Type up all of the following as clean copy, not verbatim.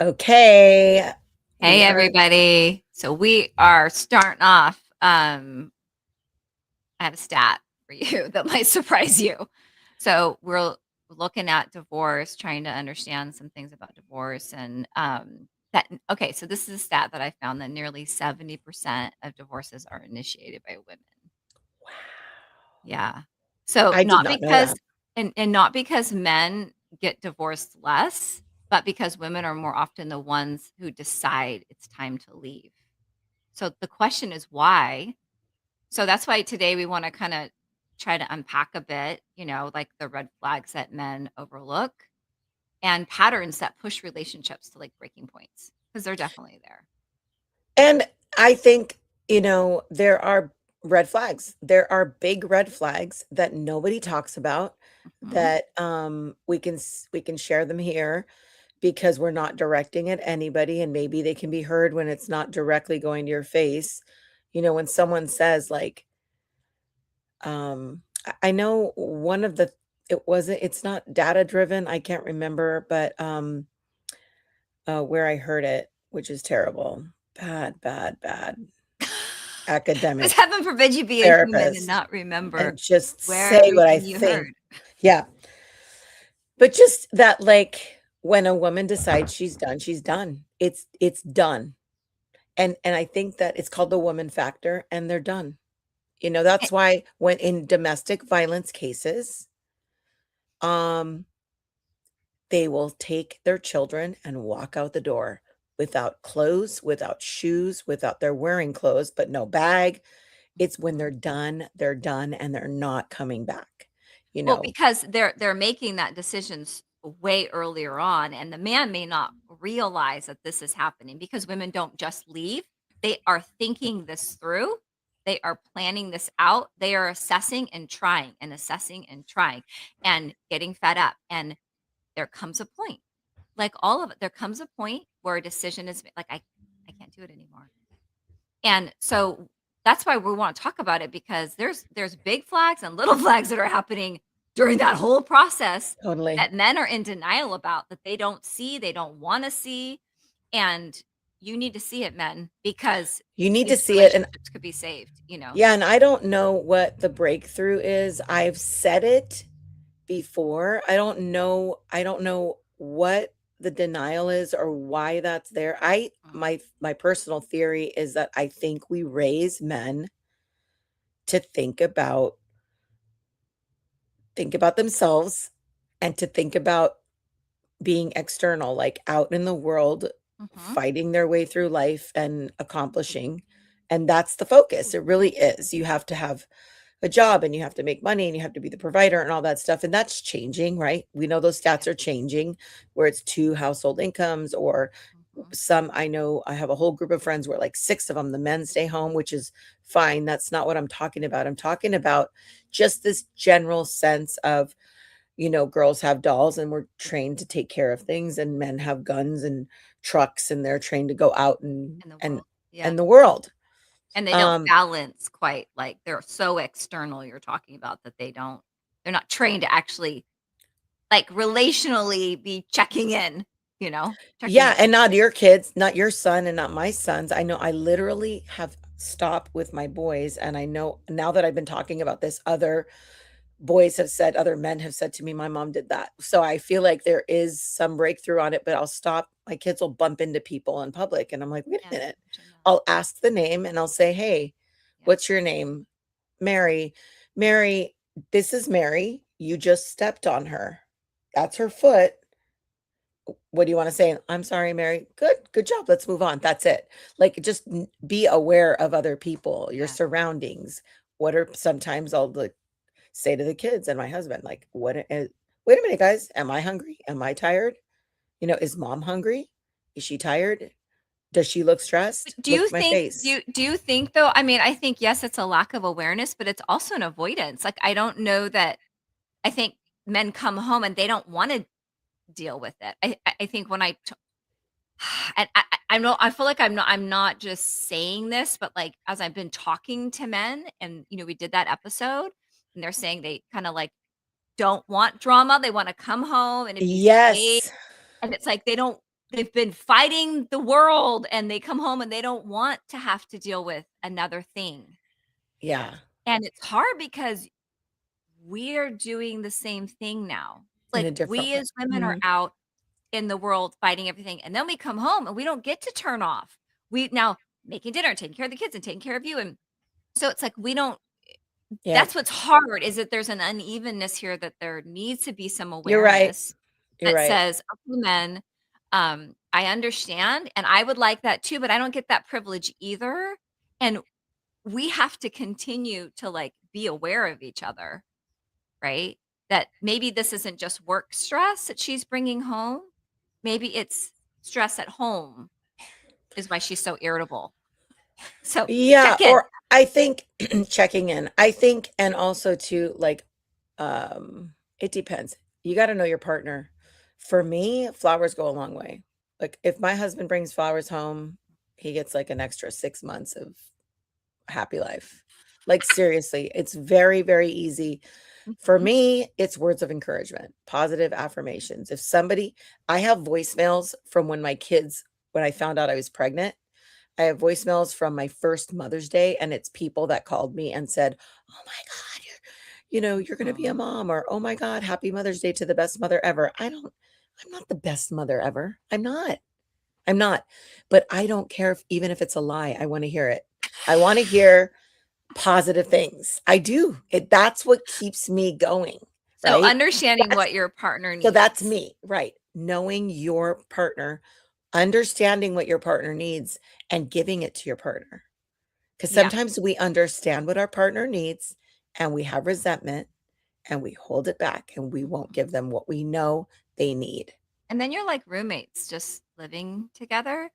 Okay, Hey we are everybody. So we are starting off. I have a stat for you that might surprise you. So we're looking at divorce, trying to understand some things about divorce and that okay, so this is a stat that I found that nearly 70% of divorces are initiated by women. Yeah. So I did not not know because that. and not because men get divorced less, but because women are more often the ones who decide it's time to leave. So the question is why? So that's why today we want to kind of try to unpack a bit, like the red flags that men overlook and patterns that push relationships to like breaking points because they're definitely there. And I think, there are red flags. There are big red flags that nobody talks about Mhm. that we can share them here because we're not directing at anybody and maybe they can be heard when it's not directly going to your face. When someone says like I know one of the it's not data driven, I can't remember, but where I heard it, which is terrible. Bad, bad, bad. Because Academic heaven forbid you be a human and therapist not remember and just where say what I everything you think. heard. Yeah, but just that, like, when a woman decides she's done, she's done. It's done, and I think that it's called the woman factor, and they're done. Eh, That's why when in domestic violence cases, um, they will take their children and walk out the door without clothes, without shoes, without they're wearing clothes, but no bag. It's when Mhm. they're done, and they're not coming back, you Well, know? because they're making that decisions way earlier on, and the man may not realize that this is happening because women don't just leave. They are thinking this through. They are planning this out. They are assessing and trying and getting fed up. And there comes a point, like all of it, there comes a point where a decision is like, I can't do it anymore. And so that's why we want to talk about it because there's big flags and little flags that are happening during that whole process Totally. that men are in denial about that they don't see, they don't want to see. And you need to see it, men, because You need these to see it, and relationships could be saved. yeah, and I don't know what the breakthrough is. I've said it before. I don't know what the denial is or why that's there. I Mhm. my personal theory is that I think we raise men to think about themselves and to think about being external, like out in the world, Mhm. fighting their way through life and accomplishing. And that's the focus. It really is. You have to have a job and you have to make money and you have to be the provider and all that stuff. And that's changing, right? We know those Yeah. stats are changing where it's two household incomes or Mhm. some. I know I have a whole group of friends where like six of them, the men stay home, which is fine. That's not what I'm talking about. I'm talking about just this general sense of girls have dolls and we're trained to take care of things and men have guns and trucks and they're trained to go out and In the and world. Yeah. and the world. And they don't Um, balance quite like they're so external you're talking about that they're not trained to actually like relationally be checking in, checking yeah, in. and not your kids, not your son and not my sons. I know I literally have stopped with my boys, and I know now that I've been talking about this, other men have said to me, "My mom did that." So I feel like there is some breakthrough on it, but I'll stop. My kids will bump into people in public, and I'm like, "Wait a Yeah, minute." mention that. I'll ask the name and I'll say, "Hey, Yeah. what's your name?" "Mary." "Mary, this is Mary. You just stepped on her. That's her foot. What do you wanna say?" "I'm sorry, Mary." "Good, good job. Let's move on." That's it. Like, just be aware of other people, your Yeah. surroundings. What are sometimes I'll like say to the kids and my husband, like, "Wait a minute, guys. Am I hungry? Am I tired? Is mom hungry? Is she tired? Does she look But stressed? do Look you at my think face." do you think though, I mean, I think yes, it's a lack of awareness, but it's also an avoidance. Like I don't know that I think men come home and they don't want to deal with it. I think when and I know I feel like I'm not just saying this, but like as I've been talking to men and we did that episode and they're saying they kind of like don't want drama. They want to come home and it be safe. Yes. And it's like they've been fighting the world and they come home and they don't want to have to deal with another thing. Yeah. And it's hard because we're doing the same thing now. In Like a different we way. as women are Mhm. out in the world fighting everything, and then we come home and we don't get to turn off. We now making dinner, taking care of the kids, and taking care of you, and so it's like we don't. Yep. That's what's hard is that there's an unevenness here that there needs to be some You're right. awareness You're that right. says, "Okay, men, I understand, and I would like that too, but I don't get that privilege either." And we have to continue to like be aware of each other, right? That maybe this isn't just work stress that she's bringing home. Maybe it's stress at home is why she's so irritable. So Yeah, check in. or I think checking in. I think and also too, like, it depends. You gotta know your partner. For me, flowers go a long way. Like, if my husband brings flowers home, he gets, like, an extra 6 months of happy life. Like, seriously, it's very, very easy. For Mhm. me, it's words of encouragement, positive affirmations. If somebody I have voicemails from when I found out I was pregnant. I have voicemails from my first Mother's Day, and it's people that called me and said, "Oh my god, you're gonna be a Mhm. mom," or, "Oh my god, happy Mother's Day to the best mother ever." I'm not the best mother ever. I'm not. I'm not. But I don't care even if it's a lie. I wanna hear it. I wanna hear positive things. I do. That's what keeps me going, So right? understanding That's what your partner so that's needs. me, right. Knowing your partner, understanding what your partner needs, and giving it to your partner. 'Cause Yeah. sometimes we understand what our partner needs, and we have resentment, and we hold it back, and we won't give them what we know they need. And then you're like roommates just living together.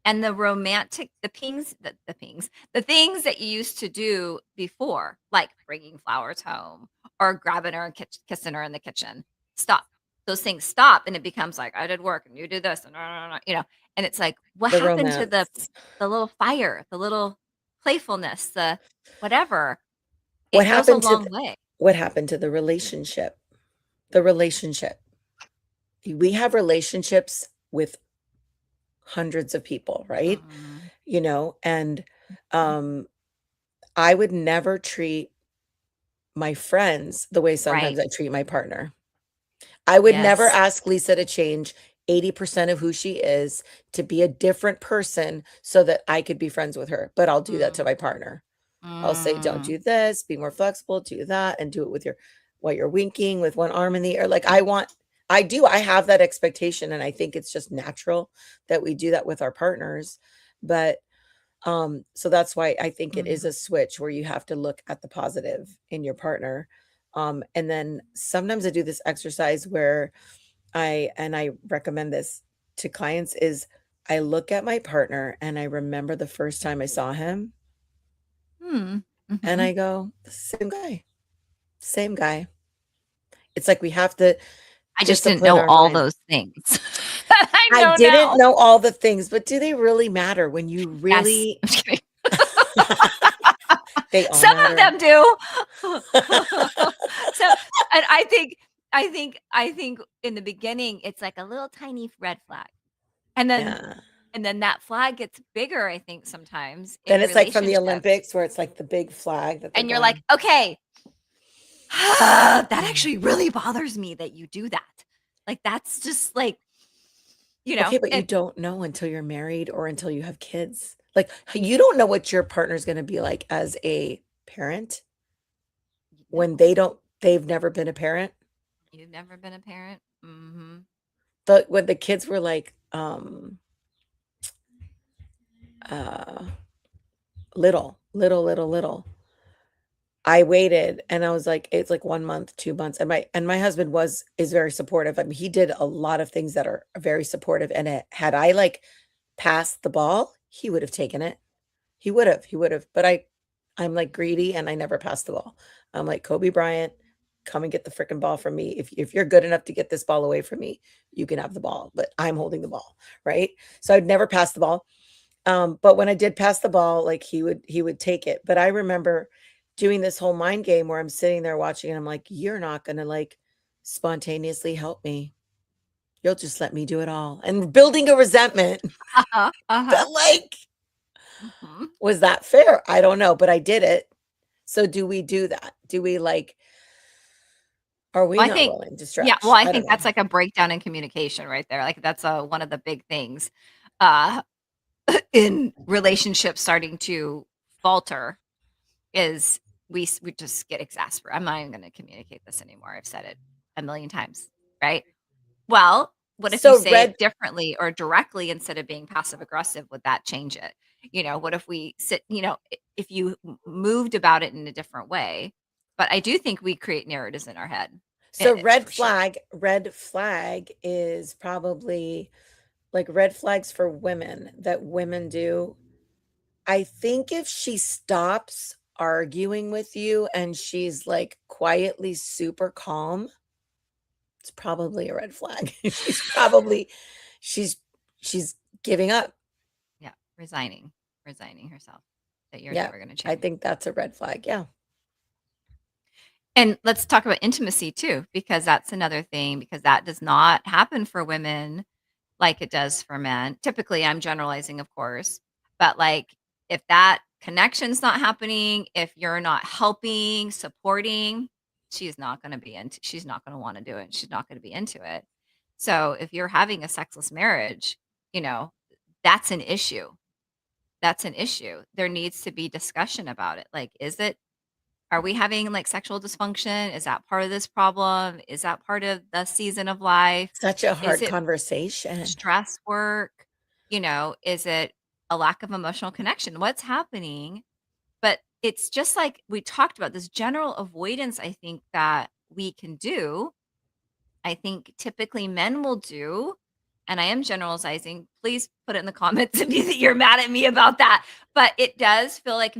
And the romantic, the things that you used to do before, like bringing flowers home or grabbing her and kissing her in the kitchen, stop. Those things stop, and it becomes like I did work and you did this, and and it's like what The happened to romance. the little fire, the little playfulness, the whatever. What It goes a happened to long the way. what happened to the relationship? The relationship. We have relationships with hundreds of people, right? Mhm. And, um, I would never treat my friends the way Right. sometimes I treat my partner. I would never Yes. ask Lisa to change 80% of who she is to be a different person so that I could be friends with her, but I'll do that to Mm. my partner. I'll say, "Don't Mm. do this, be more flexible, do that, and do it with your while you're winking with one arm in the air." Like, I have that expectation, and I think it's just natural that we do that with our partners, but, so that's why I think it is Mhm. a switch where you have to look at the positive in your partner, and then sometimes I do this exercise where I recommend this to clients is I look at my partner and I remember the first time I saw him Hmm. and Mhm. I go, "Same guy, same guy." It's like we have to I just didn't discipline know our all minds. those things that I I know didn't now. know all the things, but do they really matter when you Yes. really I'm just kidding. they all Some of matter. them do. So, and I think in the beginning, it's like a little tiny red flag, and then Yeah. and then that flag gets bigger, I think, sometimes Then in it's like from the relationships, Olympics where it's like the big flag that they're and you're like, going, "Okay, that "Mm." actually really bothers me that you do that." Like, that's just like, Okay, but you and don't know until you're married or until you have kids. Like, you don't know what your partner's gonna be like as a parent when no, they've never been a parent. you've never been a parent? Mhm. But when the kids were like, uh, little, I waited and I was like, it's like 1 month, 2 months, and my husband is very supportive. I mean, he did a lot of things that are very supportive, and had I, like, passed the ball, he would have taken it. He would have, but I'm, like, greedy and I never pass the ball. I'm like, "Kobe Bryant, come and get the fricking ball from me. If you're good enough to get this ball away from me, you can have the ball, but I'm holding the ball," right? So I'd never pass the ball. But when I did pass the ball, like, he would take it. But I remember doing this whole mind game where I'm sitting there watching and I'm like, "You're not gonna, like, spontaneously help me. You'll just let me do it all. And building a resentment Uh-huh, uh-huh. that like, Mhm. was that fair? I don't know, but I did it. So do we do that? Do we like, are we Well, I not think willing to yeah, stretch? well, I I don't think know. that's like a breakdown in communication right there, like, that's, one of the big things, uh, in relationships starting to falter is we just get exasperated. I'm not even gonna communicate this anymore. I've said it a million times, right? Well, what if you So say red it differently or directly instead of being passive aggressive? Would that change it? What if we sit, if you moved about it in a different way? But I do think we create narratives in our head, so for sure. red flag is probably like red flags for women that women do. I think if she stops arguing with you and she's like quietly super calm, it's probably a red flag. She's she's giving up. Yeah, resigning herself that you're Yeah, never going to I change. think that's a red flag. Yeah. And let's talk about intimacy too, because that's another thing, because that does not happen for women like it does for men. Typically, I'm generalizing, of course, but like if that connection's not happening, if you're not helping, supporting, she's not going to want to do it. She's not going to be into it. So if you're having a sexless marriage, you know, that's an issue. That's an issue. There needs to be discussion about it. Like, are we having like sexual dysfunction? Is that part of this problem? Is that part of the season of life? Such a Is hard it conversation. stress work? Is it a lack of emotional connection? What's happening? But it's just like we talked about this general avoidance, I think that we can do. I think typically men will do, and I am generalizing. Please put it in the comments if you're mad at me about that. But it does feel like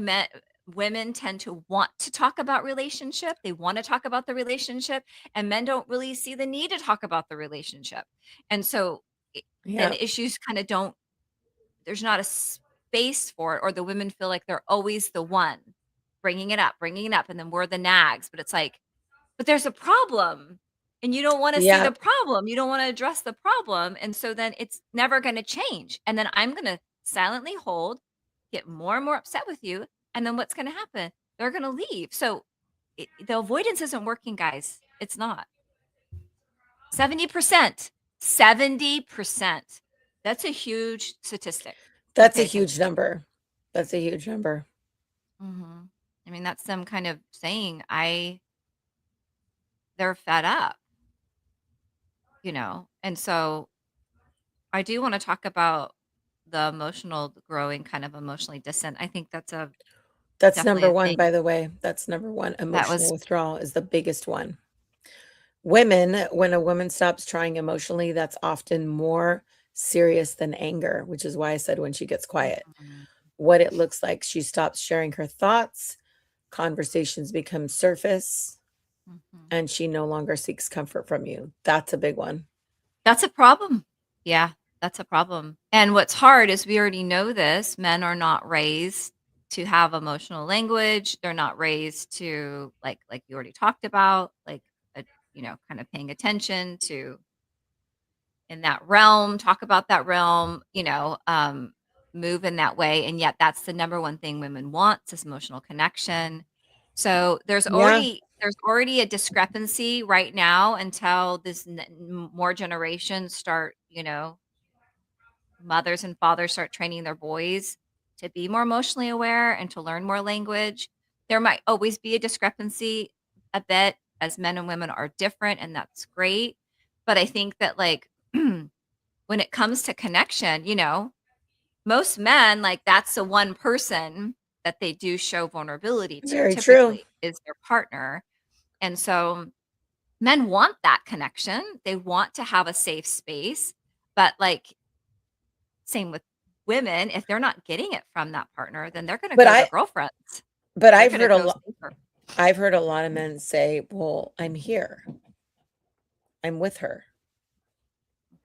women tend to want to talk about relationship. They want to talk about the relationship, and men don't really see the need to talk about the relationship. And so then Yeah. issues kind of don't, there's not a space for it, or the women feel like they're always the one bringing it up, and then we're the nags. But it's like, but there's a problem, and you don't wanna see Yeah. the problem, you don't wanna address the problem, and so then it's never gonna change, and then I'm gonna silently hold, get more and more upset with you, and then what's gonna happen? They're gonna leave. So, the avoidance isn't working, guys. It's not. 70%. 70%. That's a huge statistic to That's a pay huge attention to. number. That's a huge number. Mhm. I mean, that's them kind of saying, they're fed up, And so I do wanna talk about the emotional growing, kind of emotionally distant. I think that's a That's definitely number a 1, thing by the way. That's number 1. that Emotional was withdrawal is the biggest one. Women, when a woman stops trying emotionally, that's often more serious than anger, which is why I said when she gets quiet. Mhm, What it looks like, she stops sharing her thoughts, conversations become surface, mhm. and she no longer seeks comfort from you. That's a big one. That's a problem. Yeah, that's a problem. And what's hard is we already know this, men are not raised to have emotional language. They're not raised to, like you already talked about, like, kind of paying attention to in that realm, talk about that realm, move in that way. And yet that's the number one thing women want, is emotional connection. So Yeah. there's already a discrepancy right now until more generations start, mothers and fathers start training their boys to be more emotionally aware and to learn more language. There might always be a discrepancy a bit, as men and women are different, and that's great. But I think that, like, when it comes to connection, most men, like, that's the one person that they do show vulnerability to, Very true. typically, is their partner. And so men want that connection. They want to have a safe space. But, like, same with women, if they're not getting it from that partner, then they're going to But go to I girlfriends. but They're going to go safer. I've heard a lot of men say, "Well, I'm here. I'm with her."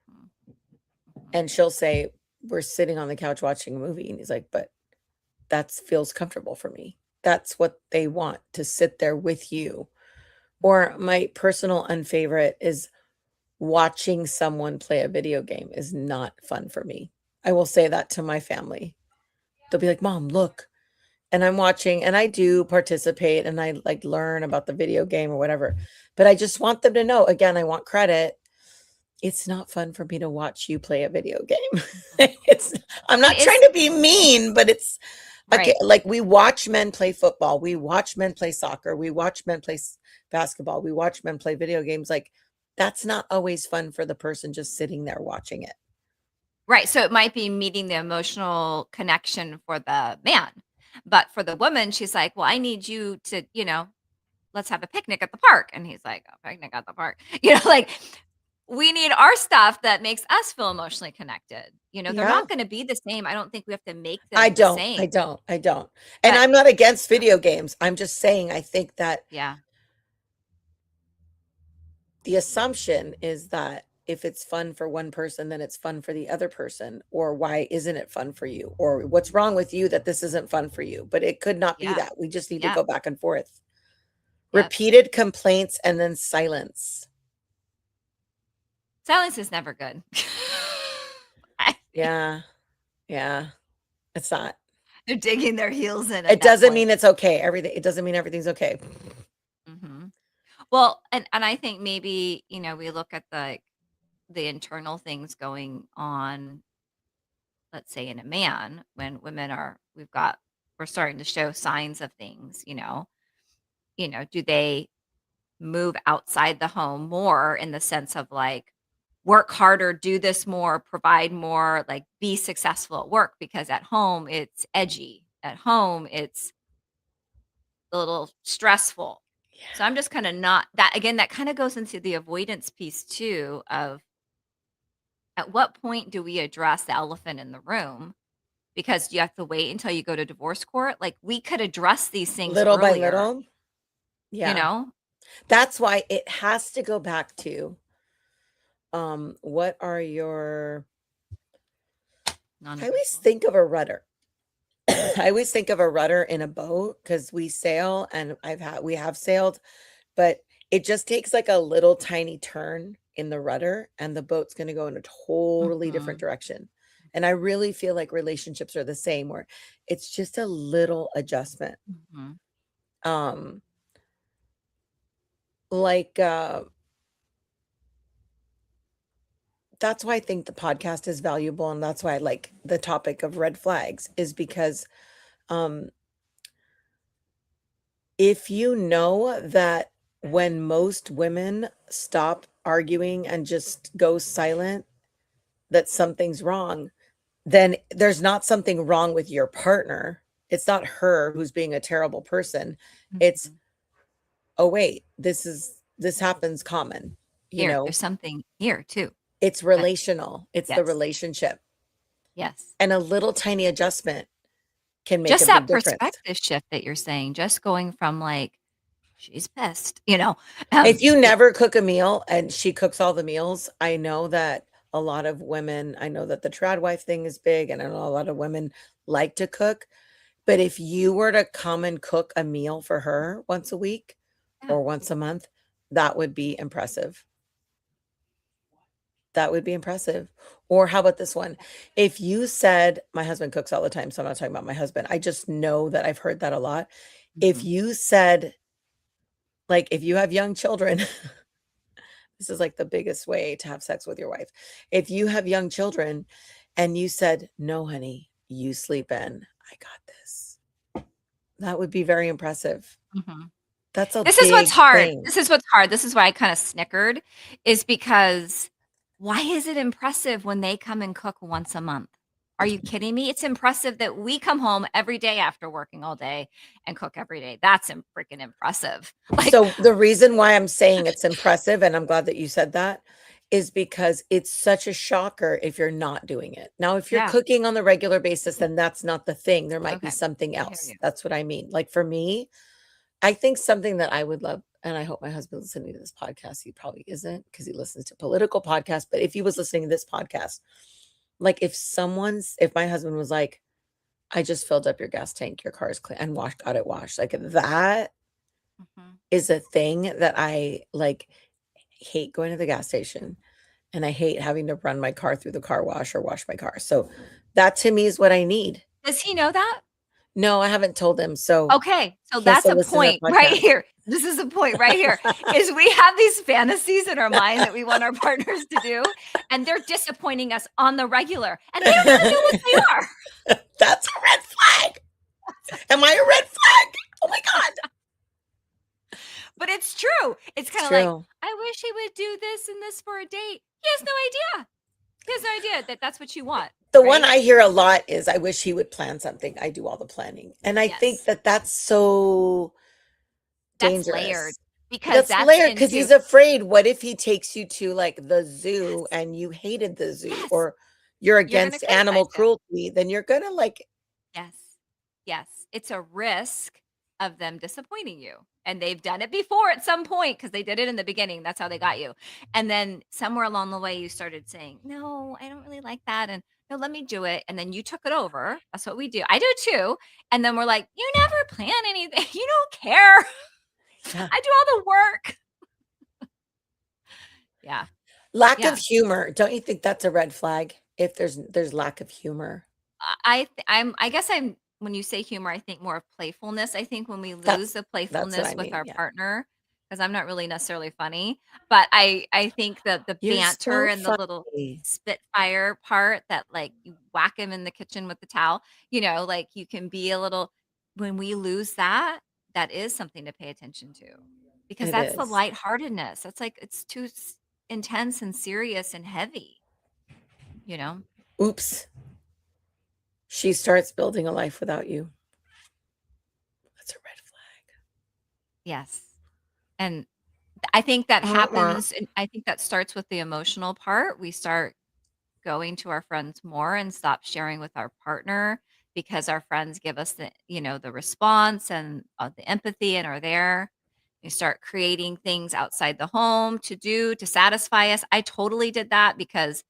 Mhm, mhm. And she'll say, "We're sitting on the couch watching a movie." And he's like, "But that feels comfortable for me." That's what they want, to sit there with you. Or my personal unfavorite is watching someone play a video game is not fun for me. I will say that to my family. They'll be like, "Mom, look." And I'm watching and I do participate and I like learn about the video game or whatever. But I just want them to know, again, I want credit. It's not fun for me to watch you play a video game. It's I'm It not trying is to be mean, but it's okay. right. Like we watch men play football, we watch men play soccer, we watch men play basketball, we watch men play video games. Like that's not always fun for the person just sitting there watching it. Right, so it might be meeting the emotional connection for the man, but for the woman, she's like, "Well, I need you to, let's have a picnic at the park." And he's like, "A picnic at the park?" Like, we need our stuff that makes us feel emotionally connected. They're Yeah. not gonna be the same. I don't think we have to make I them the don't. same, I don't. I don't. And but I'm not against video games. I'm just saying I think that yeah, the assumption is that if it's fun for one person, then it's fun for the other person. Or why isn't it fun for you? Or what's wrong with you that this isn't fun for you? But it could not be yeah, that. We just need to yeah, go back and forth. yep. Repeated complaints and then silence. Silence is never good. I Yeah. Yeah. It's not. They're digging their heels in at It that doesn't point. mean it's okay. It doesn't mean everything's okay. Mhm. Well, and I think maybe, we look at the internal things going on, let's say in a man, when women we're starting to show signs of things, do they move outside the home more in the sense of like work harder, do this more, provide more, like be successful at work because at home it's edgy. At home it's a little stressful. So I'm just kind of not that again, that kind of goes into the avoidance piece too of at what point do we address the elephant in the room? Because you have to wait until you go to divorce court. Like we could address these things Little by earlier, little. you Yeah. know? That's why it has to go back to what are I always Non-negotiable. think of a rudder. I always think of a rudder in a boat because we sail and we have sailed, but it just takes like a little tiny turn in the rudder and the boat's going to go in a totally different Mhm. direction. And I really feel like relationships are the same where it's just a little adjustment. Mhm. Um like that's why I think the podcast is valuable and that's why I like the topic of red flags is because um if you know that when most women stop arguing and just go silent, that something's wrong, then there's not something wrong with your partner. It's not her who's being a terrible person. It's, Mhm. oh, wait, this happens common, you Here, know? there's something here too. It's That relational. It's the yes. relationship. Yes. And a little tiny adjustment can make a Just big that difference. perspective shift that you're saying, just going from like, she's pissed, If you it never cook a meal and she cooks all the meals, I know that a lot of women, I know that the trad wife thing is big, and I know a lot of women like to cook. But if you were to come and cook a meal for her once a week yeah. or once a month, that would be impressive. That would be impressive. Or how about this one? If you said, my husband cooks all the time, so I'm not talking about my husband. I just know that I've heard that a lot. If Mhm. you said, like, if you have young children, this is like the biggest way to have sex with your wife. If you have young children and you said, "No, honey, you sleep in. I got this." That would be very impressive. Mhm. That's a This is what's big hard. thing. This is what's hard. This is why I kinda snickered, is because why is it impressive when they come and cook once a month? Are you kidding me? It's impressive that we come home every day after working all day and cook every day. That's freaking impressive. Like, So the reason why I'm saying it's impressive, and I'm glad that you said that, is because it's such a shocker if you're not doing it. Now, if you're yeah, cooking on the regular basis, then that's not the thing. There might be okay. something I hear else. you. That's what I mean. Like for me, I think something that I would love, and I hope my husband's listening to this podcast. He probably isn't because he listens to political podcasts. But if he was listening to this podcast, like if my husband was like, I just filled up your gas tank, your car is clean, and got it washed. Like that Mhm. is a thing that I like hate going to the gas station. and I hate having to run my car through the car wash or wash my car. So that to me is what I need. Does he know that? No, I haven't told him, so Okay, so he has that's to a listen to point the right podcast. here. This is a point right here, is we have these fantasies in our mind that we want our partners to do, and they're disappointing us on the regular, and they don't even know what they are. That's a red flag. Am I a red flag? Oh my God. But it's true. It's It's kinda like, true. "I wish he would do this and this for a date." He has no idea. He has no idea that that's what you want, The one right? I hear a lot is, "I wish he would plan something. I do all the planning." And I think Yes. that that's so That's layered dangerous. because That's that's layered because into he's afraid, what if he takes you to, like, the zoo yes, and you hated the zoo, yes. or you're You're gonna against criticize animal him. cruelty, then you're gonna, like Yes. Yes. It's a risk of them disappointing you. And they've done it before at some point because they did it in the beginning. That's how they got you. And then somewhere along the way, you started saying, no, I don't really like that. And no, let me do it. And then you took it over. That's what we do. I do too. And then we're like, you never plan anything. You don't care. yeah. I do all the work. Yeah. Lack of Yeah. humor. Don't you think that's a red flag if there's lack of humor? I guess I'm when you say humor, I think more of playfulness. I think when we lose That's the that's what I playfulness with mean, our yeah. partner, because 'cause I'm not really necessarily funny, but I think that the You're banter so and the little funny. spitfire part that, like, you whack him in the kitchen with the towel, like, you can be a little when we lose that, that is something to pay attention to, because It that's the is. lightheartedness. That's like it's too intense and serious and heavy, you know? Oops. She starts building a life without you. That's a red Yes. And I think that flag. Wah, happens and I think that starts with the emotional part. We start going to our friends more and stop sharing with our partner because our friends give us the response and, the empathy and are there. We start creating things outside the home to do to satisfy us. I totally did that because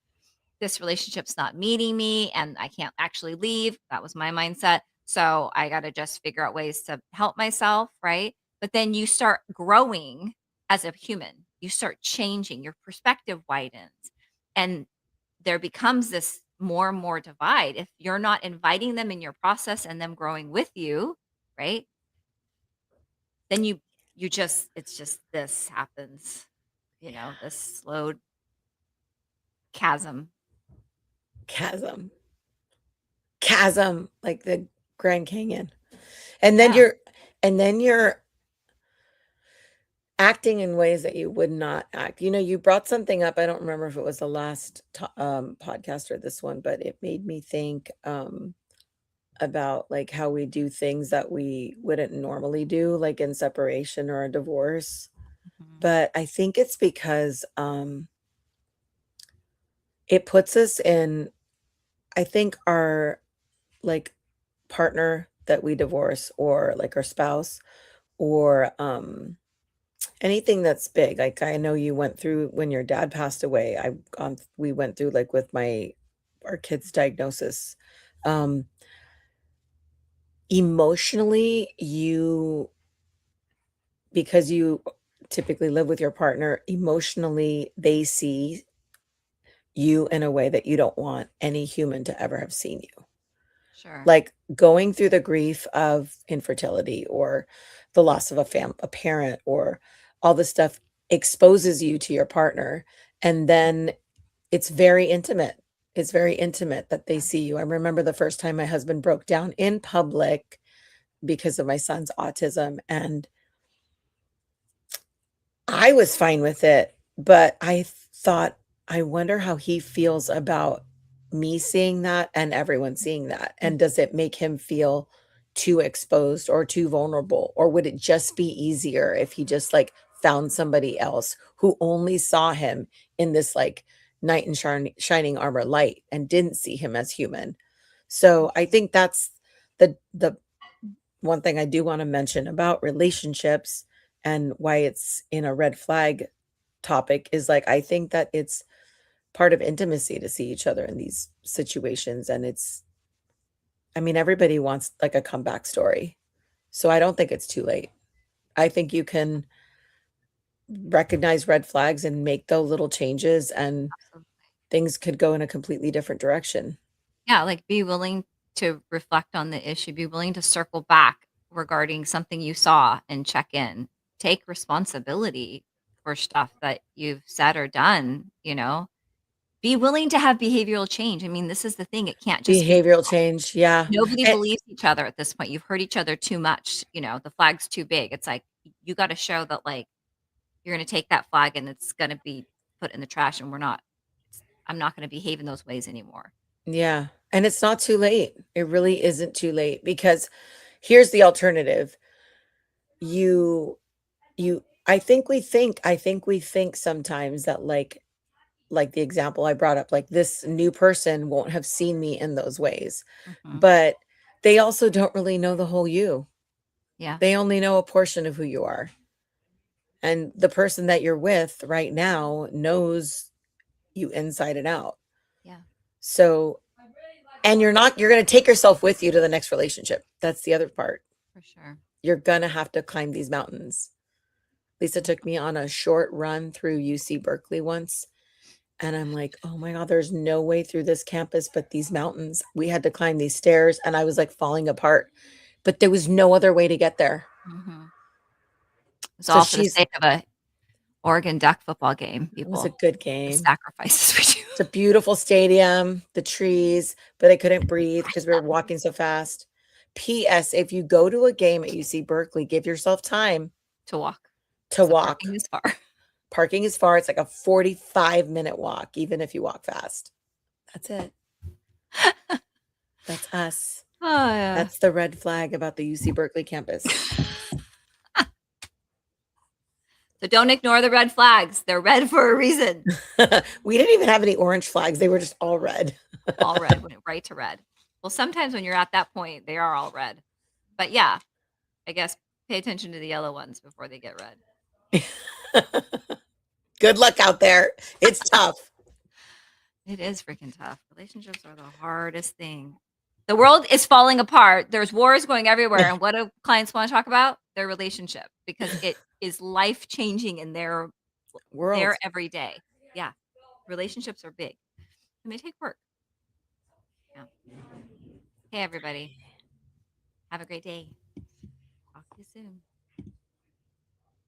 this relationship's not meeting me and I can't actually leave. That was my mindset. So I got to just figure out ways to help myself, right? But then you start growing as a human. You start changing, your perspective widens. And there becomes this more and more divide. If you're not inviting them in your process and them growing with you, right? Then you just it's just this happens, yeah. this slow chasm. Chasm. Chasm, like the Grand Canyon. And then Yeah. you're acting in ways that you would not act. You brought something up. I don't remember if it was the last podcast or this one, but it made me think about like how we do things that we wouldn't normally do, like in separation or a divorce. Mhm. But I think it's because it puts us in, I think our like partner that we divorce, or like our spouse, or anything that's big. Like, I know you went through when your dad passed away. We went through, like, with our kid's diagnosis. Um, Emotionally, because you typically live with your partner, emotionally, they see you in a way that you don't want any human to ever have seen you. Sure. Like, going through the grief of infertility, or the loss of a parent, or all this stuff exposes you to your partner, and then it's very intimate. It's very intimate that they Yeah. see you. I remember the first time my husband broke down in public because of my son's autism, and I was fine with it, but I thought, "I wonder how he feels about me seeing that and everyone seeing that, and does it make him feel too exposed or too vulnerable, or would it just be easier if he just, like, found somebody else who only saw him in this, like, knight in shining armor light and didn't see him as human?" So, I Mhm. think that's the one thing I do wanna mention about relationships and why it's in a red flag topic is, like, I think that it's part of intimacy to see each other in these situations, and I mean, everybody wants, like, a comeback story, so I don't think it's too late. I think you can recognize red flags and make those little changes, and Absolutely. things could go in a completely different direction. Yeah, like, be willing to reflect on the issue, be willing to circle back regarding something you saw and check in. Take responsibility for stuff that you've said or done, you know? Be willing to have behavioral change. I mean, this is the thing, it can't just be Behavioral change, yeah. nobody And believes each other at this point. You've hurt each other too much, the flag's too big. It's like, you gotta show that, like, you're gonna take that flag and it's gonna be put in the trash, and I'm not gonna behave in those ways anymore. yeah, and it's not too late. It really isn't too late, because here's the alternative. You you I think we think sometimes that, like the example I brought up, like, this new person won't have seen me in those ways, Mhm. but they also don't really know the whole you. Yeah, They only know a portion of who you are, and the person that you're with right now knows you inside and out. yeah, So, and you're gonna take yourself with you to the next relationship. That's the other part. for sure. You're gonna have to climb these mountains. Lisa Yeah. took me on a short run through UC Berkeley once, and I'm like, "Oh my god, there's no way through this campus but these mountains." We had to climb these stairs, and I was, like, falling apart, but there was no other way to get there. Mhm. It's So all for the she's sake of a Oregon Duck football game, it was a people. good The game. sacrifices we do. It's a beautiful stadium, the trees, but I couldn't breathe because we were walking so fast. PS, if you go to a game at UC Berkeley, give yourself time To walk, to 'cause the walk. parking is far. Parking is far, it's like a 45-minute walk, even if you walk fast. That's it. That's us. Oh, yeah. That's the red flag about the UC Berkeley campus. So don't ignore the red flags. They're red for a reason. We didn't even have any orange flags, they were just all red. All red, went right to red. Well, sometimes when you're at that point, they are all red. But yeah, I guess pay attention to the yellow ones before they get red. Good luck out there. It's tough. It is freaking tough. Relationships are the hardest thing. The world is falling apart. There's wars going everywhere. And what do clients want to talk about? Their relationship because it is life changing in their World. every day. Yeah. Relationships are big and they take work. Yeah. Hey, everybody. Have a great day. Talk to you soon.